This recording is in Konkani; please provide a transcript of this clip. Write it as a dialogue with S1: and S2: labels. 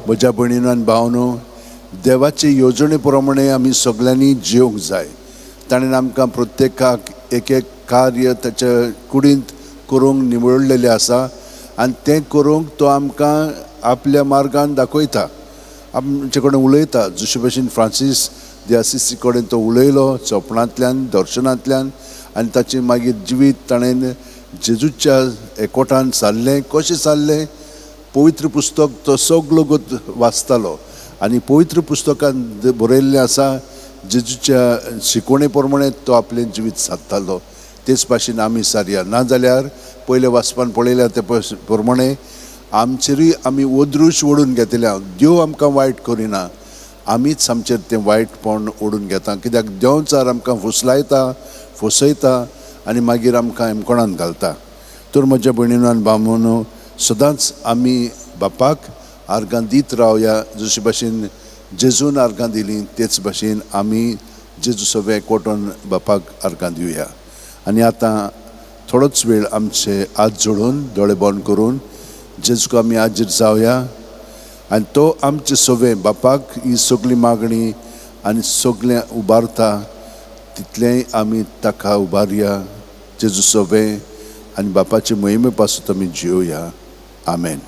S1: म्हज्या भयणीनो आनी भावनो, देवाचे येवजणे प्रमाणे आमी सगळ्यांनी जिवंक जाय. ताणें आमकां प्रत्येकाक एक एक कार्य ताच्या कुडींत करूंक निवडलेलें आसा आनी तें करूंक तो आमकां आपल्या मार्गान दाखयता, आमचे कडेन उलयता. जशे भशेन फ्रांसीस de असिसी कडेन तो उलयलो स्वप्नांतल्यान, दर्शनांतल्यान, आनी ताचें मागीर जिवीत ताणें जेजूच्या एकवटान सारलें. कशें सारलें? पवित्र पुस्तक तो सगलो वाचतालो आनी पवित्र पुस्तकांत बरयल्लें आसा जेजूच्या शिकवणे प्रमाणे तो आपलें जिवीत सादतालो. तेच भाशेन आमी सारया. नाजाल्यार पयले वाचपान पळयल्या ते प्रमाणे आमचेरूय आमी ओद्रूश ओडून घेतल्या. देव आमकां वायट करिना, आमीच आमचेर तें वायटपण ओडून घेता. कित्याक देंवचार आमकां फुसलायता, फसयता आनी मागीर आमकां हेमकोणान घालता. तर म्हज्या भयणीनो आनी भावनो, सदांच आमी बापाक आर्गां दीत रावया. जशे भशेन जेजून आर्गां दिलीं तेच भशेन आमी जेजू सगळे एकवटून बापाक आर्गां दिवया. आनी आतां थोडोच वेळ आमचे हात जोडून दोळे बंद करून जेजूक आमी हाजीर जावया. आनी तो आमचे सवे बापाक ही सगळी मागणी आनी सगळें उबारता तितलेंय आमी ताका उबारया. जेजू सवे आनी बापाचे मोहिमे पासून आमी जियोया. आमेन.